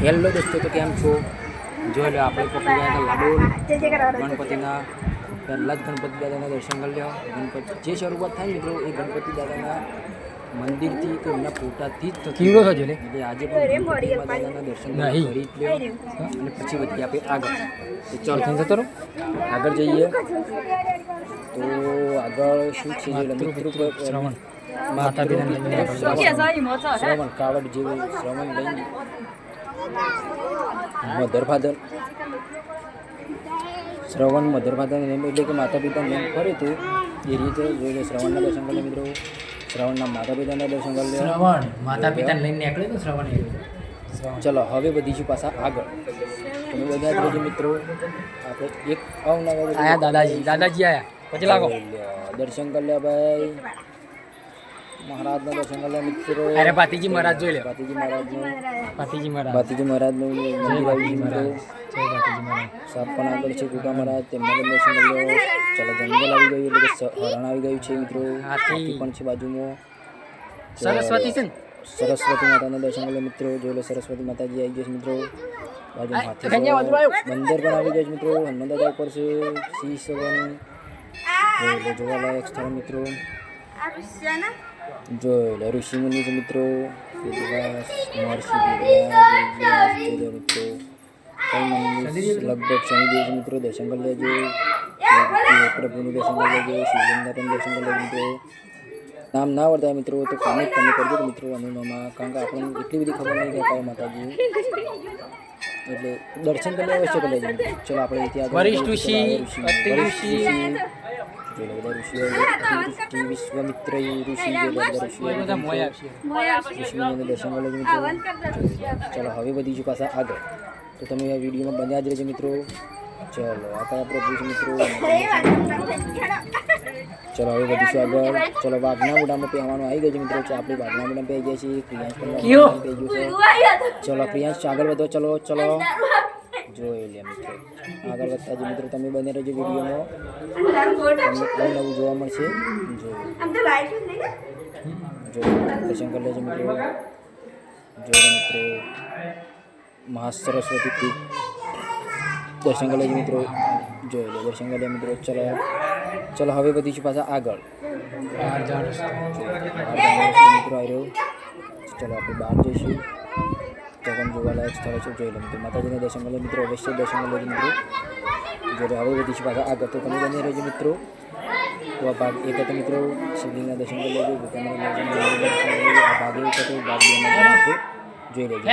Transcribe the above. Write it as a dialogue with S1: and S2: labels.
S1: Hello દોસ્તો, તો કેમ છો? જોઈ લો, આપણે પકડી ગયા હતા લાડોલ ગણપતિના. પહેલાં જ ગણપતિ દાદાના દર્શન કરી લો. ગણપતિ જે શરૂઆત થાય મિત્રો એ ગણપતિ દાદાના મંદિરથી કે એમના ફોટાથી જ થતી હોય છે. એટલે આજે પણ ગણપતિ દાદાના દર્શન કરી લો અને પછી વધીએ આપણે આગળ. તો ચાલો થઈ જતો રહો, આગળ જઈએ. તો આગળ શું છે? મિત્રો શ્રવણ માતા શ્રવણ કાવડ જેવું શ્રવણ લઈને મધર ફાધર શ્રવણ મધર ફાધર એટલે કે માતા પિતા લઈને ફરે તો એ રીતે જોઈ લે. શ્રવણના દર્શન કરી મિત્રો, શ્રવણના માતા પિતાના દર્શન કરી લે.
S2: શ્રવણ માતા પિતાને લઈને નીકળે તો શ્રવણ.
S1: ચલો હવે વધીશું પાછા આગળ. તમે બધા જ રહેજો મિત્રો. આપણે એક અવનવા
S2: આયા દાદાજી આયા પછી લાગો
S1: દર્શન કરી લે ભાઈ. મહારાજના દર્શન કરી લે મિત્રો.
S2: અરે પાતીજી મહારાજ જોઈ લે.
S1: પાતીજી મહારાજનું
S2: પાતીજી મહારાજ
S1: મંદિર આવી મિત્રો. સાપ પણ આગળ છે. ગુગા મહારાજ તેમના પણ દર્શન કરી લો. ચાલો જંગલ આવી ગયું એટલે કે હરણ આવી ગયું છે મિત્રો. હાથી પણ છે બાજુમાં.
S2: સરસ્વતી છે ને,
S1: સરસ્વતી માતાના દર્શન કરી લો મિત્રો. જોઈ લો સરસ્વતી માતાજી આવી ગઈ છે મિત્રો. બાજુમાં હાથી બંદર પણ આવી ગયો છે મિત્રો. હનુમાન દાદા ઉપર છે. સિંહ સગન જોવાલાયક સ્થળ મિત્રો. જોઈ લો ઋષિ મુનિ છે મિત્રો. મહર્ષિ મિત્રો. લગભગ શનિદેવ મિત્રો દર્શન કરી લેજો. પ્રભુનું દર્શન કરી લેજો. શિવલિંગના પણ દર્શન કરી લેજો મિત્રો. નામ ના આવડતા મિત્રો તો કોમેન્ટ તમે કરજો મિત્રો અનુનામાં, કારણ કે આપણને એટલી બધી ખબર નહીં રહેતા માતાજી, એટલે દર્શન કરી અવશ્ય કરી લેજો. ચલો આપણે ત્યાં
S2: વરિષ્ઠ ઋષિ, અતિ ઋષિ,
S1: વિશ્વમિત્ર ઋષિ ઋષિઓને દર્શન કરી લેજો મિત્રો. ચલો હવે વધીશું પાછા આગળ. તો તમે આ વિડીયોમાં બન્યા જ રહેજો મિત્રો. ચલો આ કયા પ્રભુ છે મિત્રો. ચલો હવે વધીશું આગળ. ચલો વાઘના મોઢામાં પહેવાનું આવી ગયું છે મિત્રો. આપણે વાઘના મોઢામાં પહેરી ગયા છીએ. પ્રિયાંશ પણ પહેરી ગયું છે. ચલો પ્રિયાંશ આગળ વધો. ચલો જોઈ લે મિત્રો. આગળ વધતા જે મિત્રો તમે બને રહેજો વિડીયોમાં. તમને નવું જોવા મળશે. જો દર્શન કરી લેજો મિત્રો. જોઈ મિત્રો મહાસરસ્વતી દર્શન કરી લેજો મિત્રો. જોઈ લો દર્શન કરી લે મિત્રો. ચલો હવે વધીશું પાછા આગળ. મિત્રો આવ્યો. ચલો આપણે બહાર જઈશું. તો પણ જોવાલાયક સ્થળ છે. જોઈ લો મિત્રો. માતાજીના દર્શન કરી લે મિત્રો. અવશ્ય દર્શન કરી લેજો મિત્રો. જો હવે વધીશું પાછા આગળ. તો તમે બની રહેજો મિત્રો. તો આ ભાગ એક હતો મિત્રો. શિવલિંગના દર્શન કરી લેજો. ભૂકાના દર્શન કરી લેજો. આ ભાગ એક હતો. ભાગ બે જોઈ લેજો.